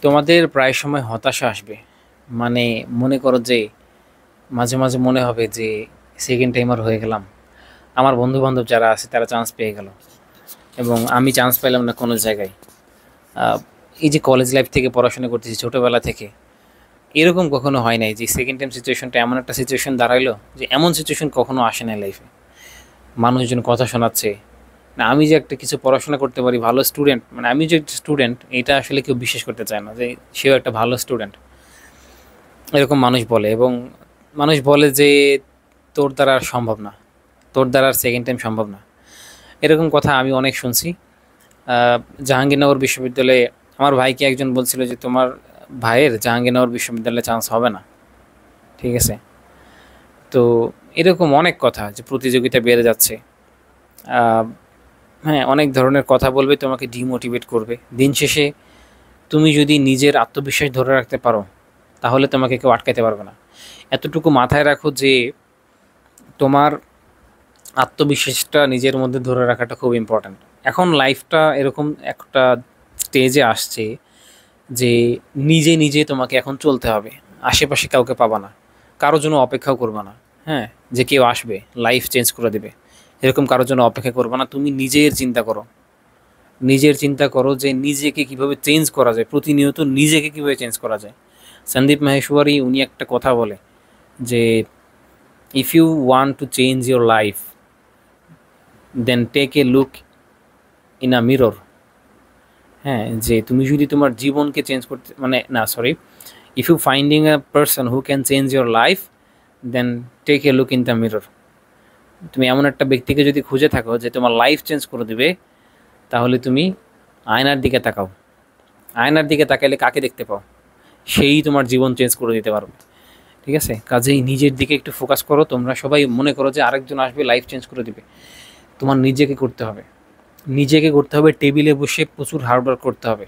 তোমাদের প্রায় সময় হতাশা আসবে। মানে মনে করো যে মাঝে মাঝে মনে হবে যে সেকেন্ড টাইমার হয়ে গেলাম, আমার বন্ধু বান্ধব যারা আছে তারা চান্স পেয়ে গেল এবং আমি চান্স পেলাম না কোনো জায়গায়। আহ, এই যে কলেজ লাইফ থেকে পড়াশোনা করতেছি ছোটোবেলা থেকে, এরকম কখনো হয় নাই যে সেকেন্ড টাইম সিচুয়েশনটা এমন একটা সিচুয়েশন দাঁড়াইলো যে এমন সিচুয়েশন কখনো আসে নাই লাইফে। মানুষজন কথা শোনাচ্ছে না, আমি যে একটা কিছু পড়াশোনা করতে পারি, ভালো স্টুডেন্ট, মানে আমি যে একটা স্টুডেন্ট এটা আসলে কেউ বিশ্বাস করতে চায় না যে সেও একটা ভালো স্টুডেন্ট। এরকম মানুষ বলে এবং মানুষ বলে যে তোর দ্বারা আর সম্ভব না, তোর দ্বারা আর সেকেন্ড টাইম সম্ভব না। এরকম কথা আমি অনেক শুনছি। জাহাঙ্গীরনগর বিশ্ববিদ্যালয়ে আমার ভাইকে একজন বলছিল যে তোমার ভাইয়ের জাহাঙ্গীরনগর বিশ্ববিদ্যালয়ে চান্স হবে না, ঠিক আছে। তো এরকম অনেক কথা যে প্রতিযোগিতা বেড়ে যাচ্ছে। আহ, হ্যাঁ, অনেক ধরনের কথা বলবে, তোমাকে ডিমোটিভেট করবে। দিন শেষে তুমি যদি নিজের আত্মবিশ্বাস ধরে রাখতে পারো তাহলে তোমাকে কেউ আটকাতে পারবে না। এতটুকু মাথায় রাখো যে তোমার আত্মবিশ্বাসটা নিজের মধ্যে ধরে রাখাটা খুব ইম্পর্ট্যান্ট। এখন লাইফটা এরকম একটা স্টেজে আসছে যে নিজে নিজে তোমাকে এখন চলতে হবে। আশেপাশে কাউকে পাবা না, কারোর জন্য অপেক্ষাও করবা না। হ্যাঁ, যে কেউ আসবে লাইফ চেঞ্জ করে দেবে এরকম কারোর জন্য অপেক্ষা করবা না। তুমি নিজের চিন্তা করো, নিজের চিন্তা করো যে নিজেকে কিভাবে চেঞ্জ করা যায়, প্রতিনিয়ত নিজেকে কিভাবে চেঞ্জ করা যায়। সন্দীপ মাহেশ্বরী উনি একটা কথা বলে যে if you want to change your life then take a look in a mirror. হ্যাঁ, যে তুমি যদি তোমার জীবনকে চেঞ্জ করতে, মানে না sorry, if you finding a person who can change your life then take a look in the mirror. তুমি এমন একটা ব্যক্তিকে যদি খুঁজে থাকো যে তোমার লাইফ চেঞ্জ করে দেবে, তাহলে তুমি আয়নার দিকে তাকাও। আয়নার দিকে তাকাইলে কাকে দেখতে পাও? সেই তোমার জীবন চেঞ্জ করে দিতে পারবে। ঠিক আছে, কাজেই নিজের দিকে একটু ফোকাস করো। তোমরা সবাই মনে করো যে আরেকজন আসবে লাইফ চেঞ্জ করে দিবে, তোমার নিজেকে করতে হবে। নিজেকে করতে হবে, টেবিলে বসে প্রচুর হার্ডওয়ার্ক করতে হবে।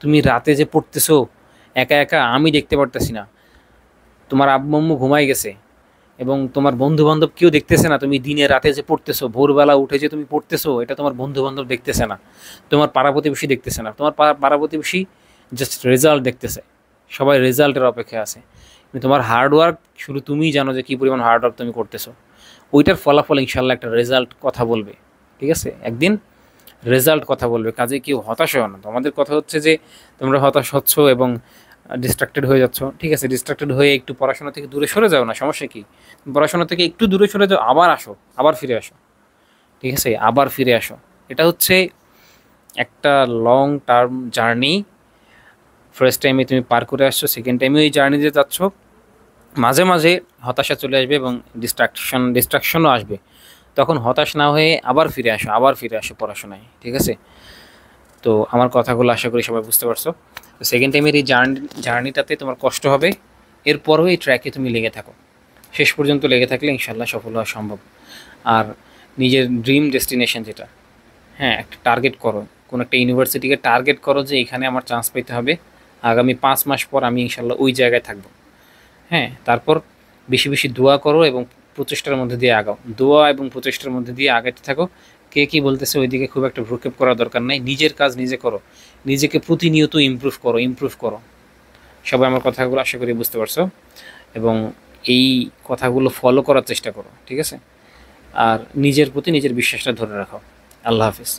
তুমি রাতে যে পড়তেছো একা একা, আমি দেখতে পারতেছি না, তোমার আব্বু আম্মু ঘুমাই গেছে এবং তোমার বন্ধু বান্ধব কেউ দেখতেছে না তুমি দিনে রাতে যে পড়তেছো, ভোরবেলা উঠে যে তুমি পড়তেছো, এটা তোমার বন্ধু বান্ধব দেখতেছে না, তোমার পাড়া প্রতিবেশী দেখতেছে না। তোমার পাড়া প্রতিবেশী জাস্ট রেজাল্ট দেখতেছে, সবাই রেজাল্টের অপেক্ষায় আছে। কিন্তু তোমার হার্ডওয়ার্ক শুধু তুমিই জানো যে কী পরিমাণ হার্ডওয়ার্ক তুমি করতেছো। ওইটার ফলাফল ইনশাল্লাহ একটা রেজাল্ট কথা বলবে। ঠিক আছে, একদিন রেজাল্ট কথা বলবে। কাজে কেউ হতাশ হয় না। তোমাদের কথা হচ্ছে যে তোমরা হতাশ হচ্ছ এবং ডিস্ট্রাক্টেড হয়ে যাচ্ছ। ঠিক আছে, ডিস্ট্রাক্টেড হয়ে একটু পড়াশোনা থেকে দূরে সরে যাও না, সমস্যা কী? পড়াশোনা থেকে একটু দূরে সরে যাও, আবার আসো, আবার ফিরে আসো। ঠিক আছে, আবার ফিরে আসো। এটা হচ্ছে একটা লং টার্ম জার্নি। ফার্স্ট টাইমে তুমি পার করে আসছো, সেকেন্ড টাইমে ওই জার্নিতে যাচ্ছ। মাঝে মাঝে হতাশা চলে আসবে এবং ডিস্ট্রাকশনও আসবে। তখন হতাশ না হয়ে আবার ফিরে আসো, আবার ফিরে আসো পড়াশোনায়। ঠিক আছে, তো আমার কথাগুলো আশা করি সবাই বুঝতে পারছো। তো সেকেন্ড টাইমের এই জার্নিটাতে তোমার কষ্ট হবে, এরপরও এই ট্র্যাকে তুমি লেগে থাকো। শেষ পর্যন্ত লেগে থাকলে ইনশাল্লাহ সফল হওয়া সম্ভব। আর নিজের ড্রিম ডেস্টিনেশন যেটা, হ্যাঁ, একটা টার্গেট করো, কোনো একটা ইউনিভার্সিটিকে টার্গেট করো যে এখানে আমার চান্স পেতে হবে, আগামী 5 মাস পর আমি ইনশাল্লাহ ওই জায়গায় থাকবো। হ্যাঁ, তারপর বেশি বেশি দোয়া করো এবং প্রচেষ্টার মধ্যে দিয়ে আগাও। দোয়া এবং প্রচেষ্টার মধ্যে দিয়ে আগাতে থাকো। কে কী বলতেছে ওইদিকে খুব একটা ভ্রুক্ষেপ করার দরকার নাই। নিজের কাজ নিজে করো, নিজেকে প্রতিনিয়ত ইমপ্রুভ করো, ইমপ্রুভ করো। সবাই আমার কথাগুলো আশা করি বুঝতে পারছো এবং এই কথাগুলো ফলো করার চেষ্টা করো। ঠিক আছে, আর নিজের প্রতি নিজের বিশ্বাসটা ধরে রাখো। আল্লাহ হাফিজ।